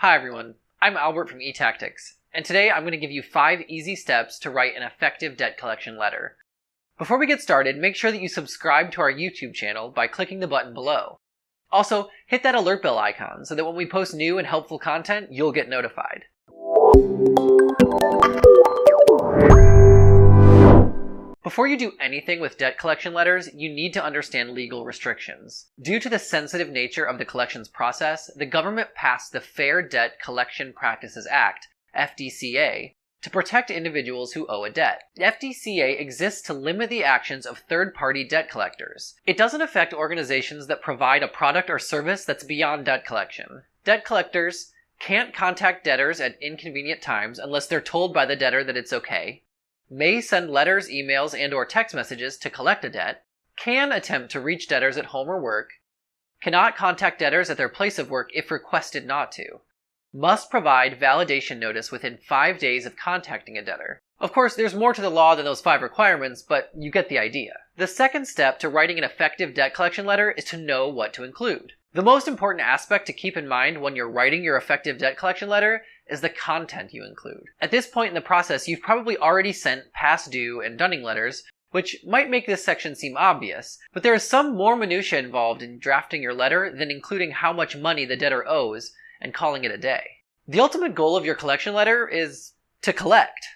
Hi everyone, I'm Albert from eTactics, and today I'm going to give you 5 easy steps to write an effective debt collection letter. Before we get started, make sure that you subscribe to our YouTube channel by clicking the button below. Also, hit that alert bell icon so that when we post new and helpful content, you'll get notified. Before you do anything with debt collection letters, you need to understand legal restrictions. Due to the sensitive nature of the collections process, the government passed the Fair Debt Collection Practices Act, FDCA, to protect individuals who owe a debt. The FDCA exists to limit the actions of third-party debt collectors. It doesn't affect organizations that provide a product or service that's beyond debt collection. Debt collectors can't contact debtors at inconvenient times unless they're told by the debtor that it's okay, may send letters, emails, and/or text messages to collect a debt, can attempt to reach debtors at home or work, cannot contact debtors at their place of work if requested not to, must provide validation notice within 5 days of contacting a debtor. Of course, there's more to the law than those 5 requirements, but you get the idea. The second step to writing an effective debt collection letter is to know what to include. The most important aspect to keep in mind when you're writing your effective debt collection letter is the content you include. At this point in the process, you've probably already sent past due and dunning letters, which might make this section seem obvious, but there is some more minutia involved in drafting your letter than including how much money the debtor owes and calling it a day. The ultimate goal of your collection letter is to collect.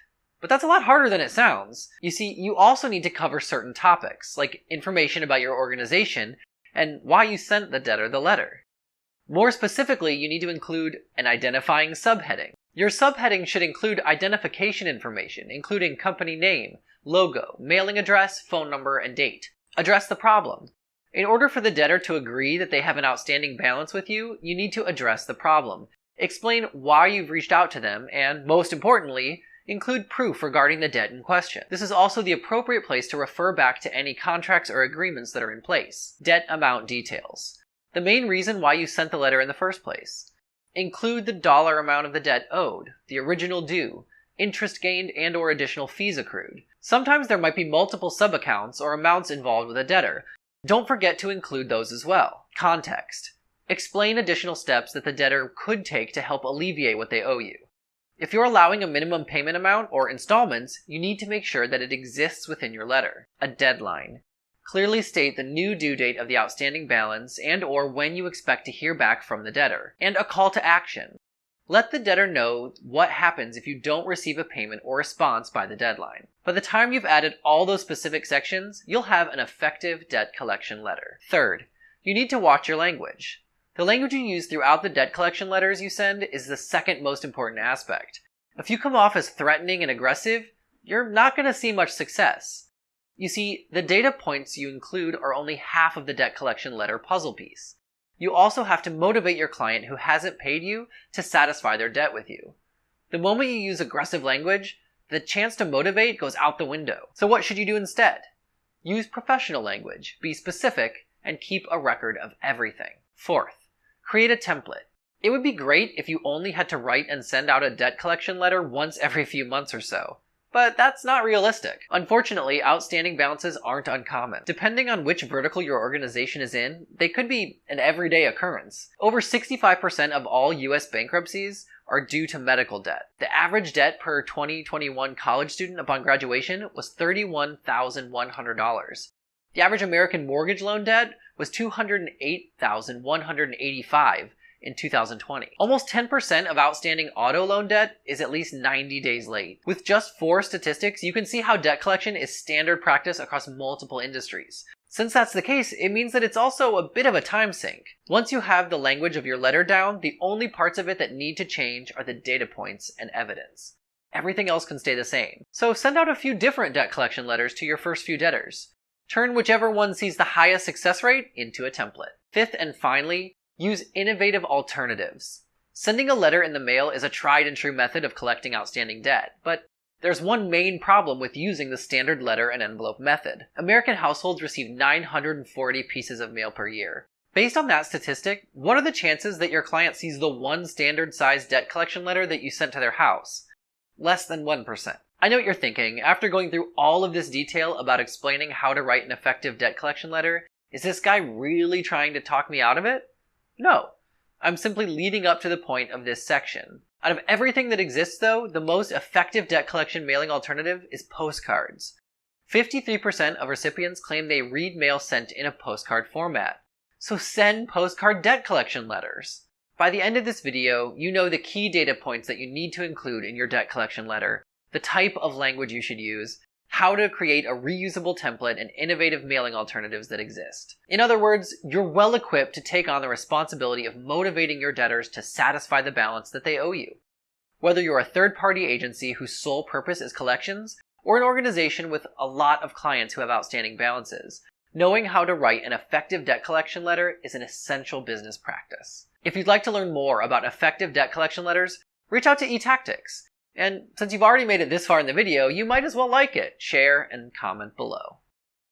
But that's a lot harder than it sounds. You see, you also need to cover certain topics, like information about your organization and why you sent the debtor the letter. More specifically, you need to include an identifying subheading. Your subheading should include identification information, including company name, logo, mailing address, phone number, and date. Address the problem. In order for the debtor to agree that they have an outstanding balance with you, you need to address the problem. Explain why you've reached out to them, and most importantly, include proof regarding the debt in question. This is also the appropriate place to refer back to any contracts or agreements that are in place. Debt amount details. The main reason why you sent the letter in the first place. Include the dollar amount of the debt owed, the original due, interest gained and/or additional fees accrued. Sometimes there might be multiple sub-accounts or amounts involved with a debtor. Don't forget to include those as well. Context. Explain additional steps that the debtor could take to help alleviate what they owe you. If you're allowing a minimum payment amount or installments, you need to make sure that it exists within your letter. A deadline. Clearly state the new due date of the outstanding balance and/or when you expect to hear back from the debtor. And a call to action. Let the debtor know what happens if you don't receive a payment or response by the deadline. By the time you've added all those specific sections, you'll have an effective debt collection letter. Third, you need to watch your language. The language you use throughout the debt collection letters you send is the second most important aspect. If you come off as threatening and aggressive, you're not going to see much success. You see, the data points you include are only half of the debt collection letter puzzle piece. You also have to motivate your client who hasn't paid you to satisfy their debt with you. The moment you use aggressive language, the chance to motivate goes out the window. So what should you do instead? Use professional language, be specific, and keep a record of everything. Fourth, create a template. It would be great if you only had to write and send out a debt collection letter once every few months or so. But that's not realistic. Unfortunately, outstanding balances aren't uncommon. Depending on which vertical your organization is in, they could be an everyday occurrence. Over 65% of all US bankruptcies are due to medical debt. The average debt per 2021 college student upon graduation was $31,100. The average American mortgage loan debt was $208,185 in 2020. Almost 10% of outstanding auto loan debt is at least 90 days late. With just 4 statistics, you can see how debt collection is standard practice across multiple industries. Since that's the case, it means that it's also a bit of a time sink. Once you have the language of your letter down, the only parts of it that need to change are the data points and evidence. Everything else can stay the same. So send out a few different debt collection letters to your first few debtors. Turn whichever one sees the highest success rate into a template. Fifth and finally, use innovative alternatives. Sending a letter in the mail is a tried and true method of collecting outstanding debt, but there's one main problem with using the standard letter and envelope method. American households receive 940 pieces of mail per year. Based on that statistic, what are the chances that your client sees the one standard size debt collection letter that you sent to their house? Less than 1%. I know what you're thinking. After going through all of this detail about explaining how to write an effective debt collection letter, is this guy really trying to talk me out of it? No. I'm simply leading up to the point of this section. Out of everything that exists though, the most effective debt collection mailing alternative is postcards. 53% of recipients claim they read mail sent in a postcard format. So send postcard debt collection letters. By the end of this video, you know the key data points that you need to include in your debt collection letter, the type of language you should use, how to create a reusable template, and innovative mailing alternatives that exist. In other words, you're well equipped to take on the responsibility of motivating your debtors to satisfy the balance that they owe you. Whether you're a third-party agency whose sole purpose is collections, or an organization with a lot of clients who have outstanding balances, knowing how to write an effective debt collection letter is an essential business practice. If you'd like to learn more about effective debt collection letters, reach out to eTactics. And since you've already made it this far in the video, you might as well like it, share, and comment below.